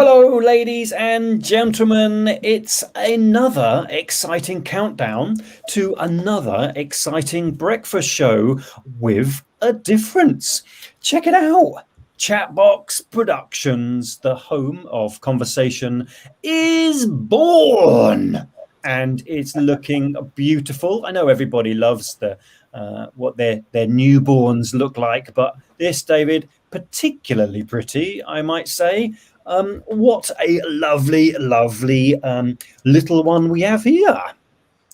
Hello, ladies and gentlemen. It's another exciting countdown to another exciting breakfast show with a difference. Check it out. Chatbox Productions, the home of conversation, is born, and it's looking beautiful. I know everybody loves what their newborns look like, but this, David, particularly pretty, I might say. What a lovely, lovely little one we have here.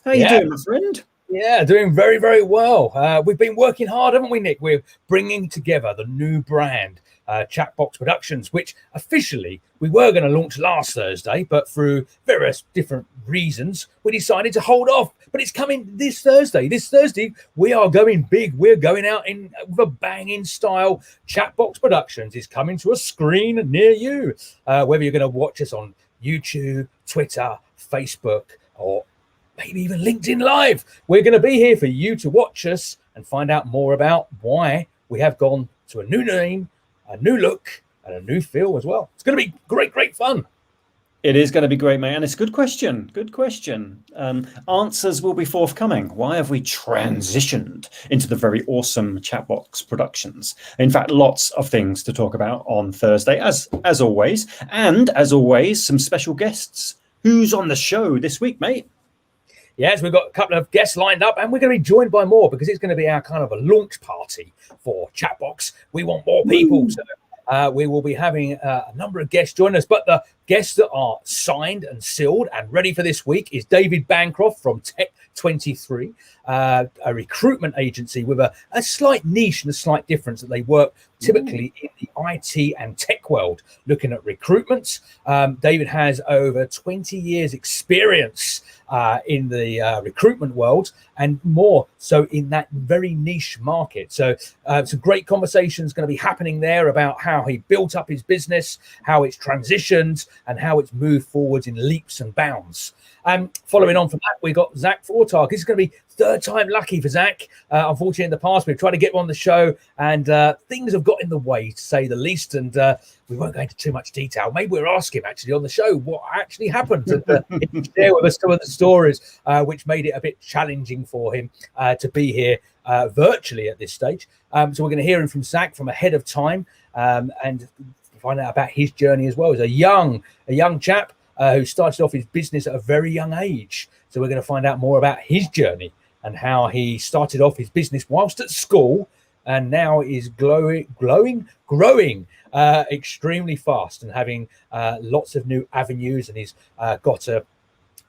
How you doing, my friend? Yeah, doing very, very well. We've been working hard, haven't we, Nick? We're bringing together the new brand, Chatbox Productions, which officially we were going to launch last Thursday, but through various different reasons, we decided to hold off. But it's coming this Thursday. This Thursday, we are going big. We're going out with a banging style. Chatbox Productions is coming to a screen near you. Whether you're going to watch us on YouTube, Twitter, Facebook, or maybe even LinkedIn Live. We're going to be here for you to watch us and find out more about why we have gone to a new name, a new look, and a new feel as well. It's going to be great, great fun. It is going to be great, mate. And it's a good question. Good question. Answers will be forthcoming. Why have we transitioned into the very awesome Chatbox Productions? In fact, lots of things to talk about on Thursday, as always. And as always, some special guests. Who's on the show this week, mate? Yes, we've got a couple of guests lined up, and we're going to be joined by more because it's going to be our kind of a launch party for Chatbox. We want more people, so we will be having a number of guests join us. But the guests that are signed and sealed and ready for this week is David Bancroft from Tech23, a recruitment agency with a slight niche and a slight difference that they work typically in the IT and tech world, looking at recruitments. David has over 20 years experience in the recruitment world and more so in that very niche market. So some great conversations going to be happening there about how he built up his business, how it's transitioned, and how it's moved forwards in leaps and bounds. Following on from that, we got Zach Fortag. This is going to be third time lucky for Zach. Unfortunately, in the past, we've tried to get him on the show, and things have got in the way, to say the least. And we won't go into too much detail. Maybe we'll ask him actually on the show what actually happened and share with us some of the stories, which made it a bit challenging for him to be here virtually at this stage. So we're going to hear him from Zach from ahead of time and find out about his journey as well. As a young chap who started off his business at a very young age. So we're going to find out more about his journey and how he started off his business whilst at school and now is growing extremely fast and having lots of new avenues. And he's got a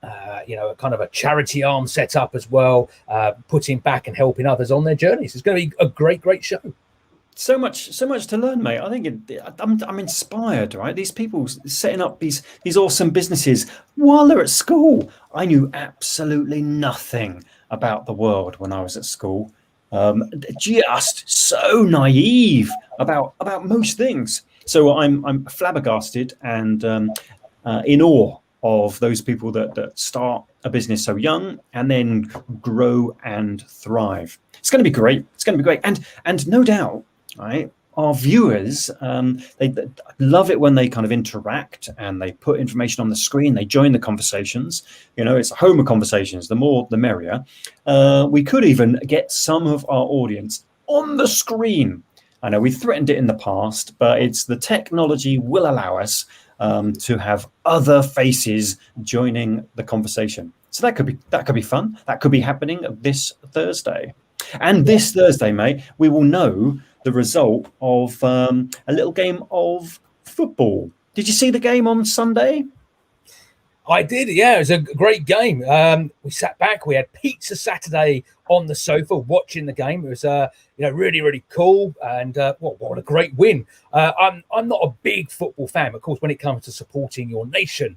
kind of a charity arm set up as well, putting back and helping others on their journeys. It's going to be a great, great show. So much to learn, mate. I think I'm inspired, right? These people setting up these awesome businesses while they're at school. I knew absolutely nothing about the world when I was at school. Just so naive about most things. So I'm flabbergasted and in awe of those people that start a business so young and then grow and thrive. It's going to be great. It's going to be great, and no doubt. Right, our viewers, they love it when they kind of interact and they put information on the screen. They join the conversations. It's a home of conversations. The more, the merrier. We could even get some of our audience on the screen. I know we threatened it in the past, but it's the technology will allow us to have other faces joining the conversation. So that could be fun. That could be happening this Thursday. And this Thursday, mate, we will know the result of a little game of football. Did you see the game on Sunday? I did, yeah. It was a great game. We sat back. We had pizza Saturday on the sofa watching the game. It was, really, really cool. And what a great win. I'm not a big football fan, of course, when it comes to supporting your nation,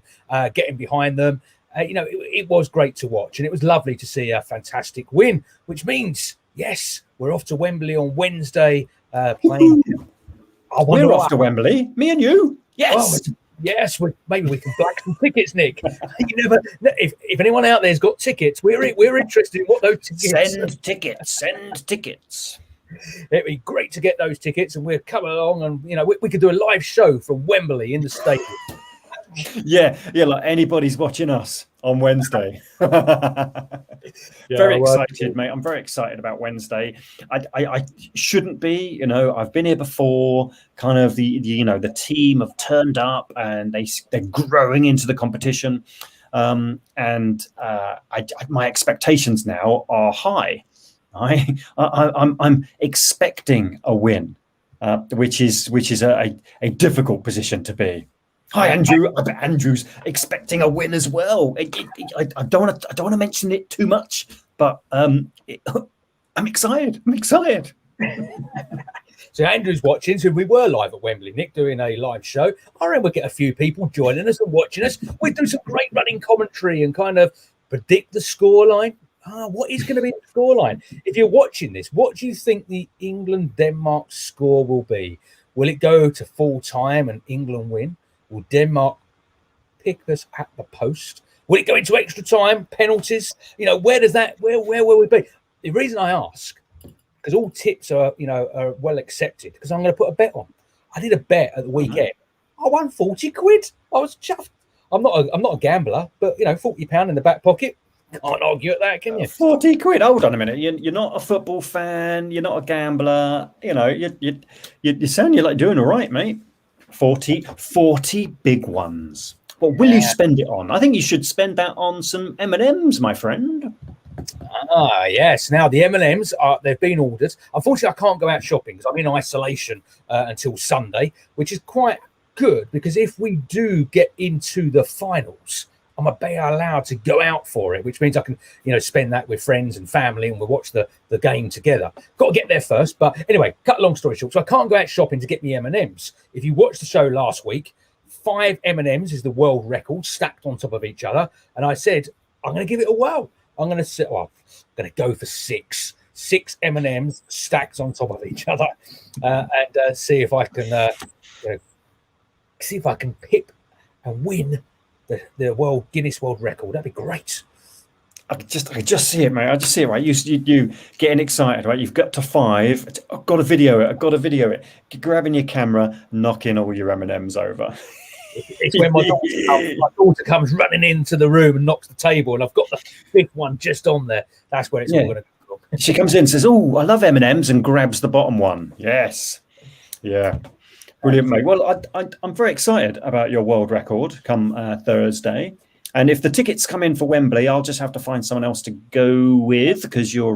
getting behind them. It was great to watch, and it was lovely to see a fantastic win, which means, yes, we're off to Wembley on Wednesday playing. We're off to Wembley, me and you. Yes. Oh, yes, maybe we can black some tickets, Nick. If anyone out there's got tickets, we're interested in what those tickets. Send tickets. It'd be great to get those tickets, and we'll come along, and we could do a live show from Wembley in the stadium. Yeah, like anybody's watching us on Wednesday. Yeah, Very well, excited, mate. I'm very excited about Wednesday. I shouldn't be, I've been here before. Kind of the team have turned up and they're growing into the competition, and my expectations now are high. I'm expecting a win, which is a difficult position to be. Hi, Andrew. I bet Andrew's expecting a win as well. I don't want to mention it too much, but I'm excited. I'm excited. So Andrew's watching. So we were live at Wembley, Nick, doing a live show. I reckon we'll get a few people joining us and watching us. We do some great running commentary and kind of predict the scoreline. What is going to be the scoreline? If you're watching this, what do you think the England-Denmark score will be? Will it go to full time and England win? Will Denmark pick us at the post? Will it go into extra time, penalties? Where will we be? The reason I ask, because all tips are well accepted, because I'm going to put a bet on. I did a bet at the weekend. I won 40 quid. I was chuffed. I'm not a gambler, but £40 in the back pocket. Can't argue at that, can you? 40 quid. Hold on a minute. You're not a football fan. You're not a gambler. You sound you're like doing all right, mate. 40 big ones. What will you spend it on? I think you should spend that on some M&Ms, my friend. Yes. Now the M&Ms they've been ordered. Unfortunately, I can't go out shopping because I'm in isolation until Sunday, which is quite good because if we do get into the finals, I'm allowed to go out for it, which means I can, spend that with friends and family and we'll watch the game together. Got to get there first. But anyway, cut long story short. So I can't go out shopping to get me M&Ms. If you watched the show last week, 5 M&Ms is the world record stacked on top of each other. And I said, I'm going to give it a whirl. I'm going to go for 6 M&Ms stacked on top of each other and see if I can pip and win the Guinness World Record. That'd be great. I just see it, mate. I just see it, right? You getting excited, right? You've got to 5. I've got to video it. Grabbing your camera, knocking all your M&Ms over. It's when my daughter comes running into the room and knocks the table, and I've got the big one just on there. That's when it's all going to go. She comes in and says, "Oh, I love M&Ms," and grabs the bottom one. Yes. Yeah. Brilliant, mate. Well, I'm very excited about your world record come Thursday. And if the tickets come in for Wembley, I'll just have to find someone else to go with because you're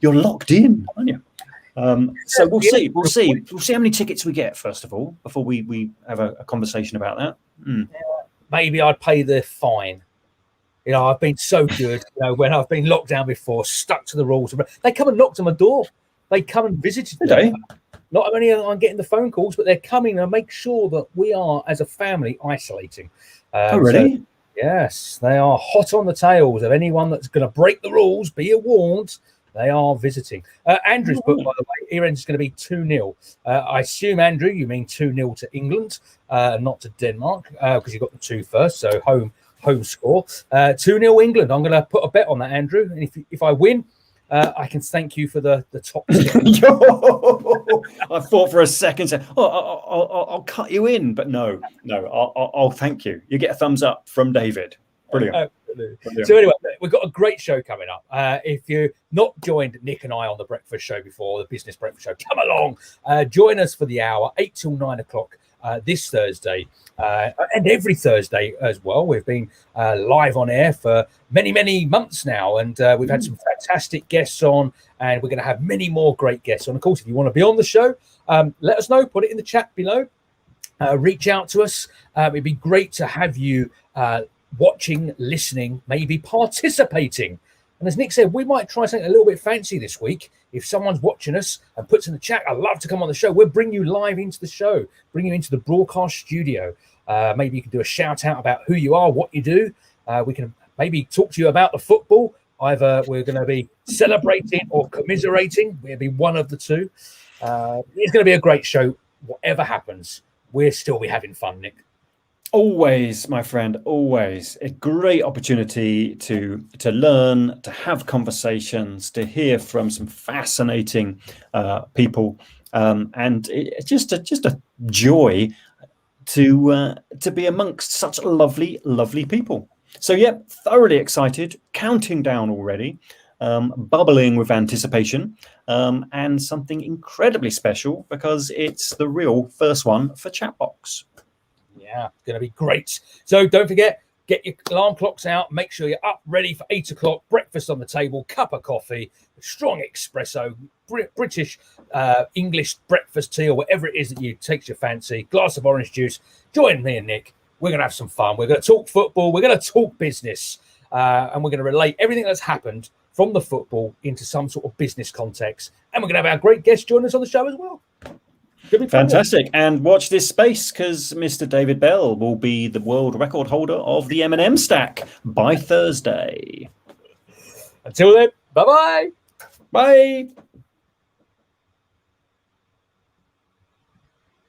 locked in, aren't you? So we'll see. We'll see how many tickets we get first of all before we have a conversation about that. Maybe I'd pay the fine. I've been so good. When I've been locked down before, stuck to the rules. They come and knocked on my door. They come and visited me. Not only am I getting the phone calls, but they're coming and make sure that we are, as a family, isolating. Oh, really? So, yes, they are hot on the tails of anyone that's going to break the rules. Be warned. They are visiting. Andrew's book, by the way, here is going to be 2-0. I assume, Andrew, you mean 2-0 to England, not to Denmark, because you got the 2 first. So home score. 2-0 England. I'm going to put a bet on that, Andrew. And if I win, I can thank you for the top. I thought for a second, I'll cut you in, but no, I'll thank you. You get a thumbs up from David. Brilliant. Brilliant. So anyway, we've got a great show coming up. If you've not joined Nick and I on the breakfast show before, the business breakfast show, come along. Join us for the hour, 8 till 9 o'clock this Thursday. And every Thursday as well. We've been live on air for many, many months now, and we've had some fantastic guests on, and we're going to have many more great guests on. Of course, if you want to be on the show, let us know. Put it in the chat below. Reach out to us. It'd be great to have you watching, listening, maybe participating. And as Nick said, we might try something a little bit fancy this week. If someone's watching us and puts in the chat, I'd love to come on the show. We'll bring you live into the show, bring you into the broadcast studio. Maybe you can do a shout out about who you are, what you do. We can maybe talk to you about the football. Either we're going to be celebrating or commiserating. We'll be one of the two. It's going to be a great show. Whatever happens, we'll still be having fun, Nick. Always, my friend, always. A great opportunity to learn, to have conversations, to hear from some fascinating people. And it's just a joy to be amongst such lovely, lovely people. So yeah, thoroughly excited, counting down already, bubbling with anticipation, and something incredibly special because it's the real first one for Chatbox. Yeah, going to be great. So don't forget, get your alarm clocks out. Make sure you're up ready for 8 o'clock. Breakfast on the table, cup of coffee, strong espresso, British, English breakfast tea, or whatever it is that you takes your fancy. Glass of orange juice. Join me and Nick. We're going to have some fun. We're going to talk football. We're going to talk business. And we're going to relate everything that's happened from the football into some sort of business context. And we're going to have our great guest join us on the show as well. Fantastic. And watch this space because Mr. David Bell will be the world record holder of the M&M stack by Thursday. Until then, bye-bye. Bye.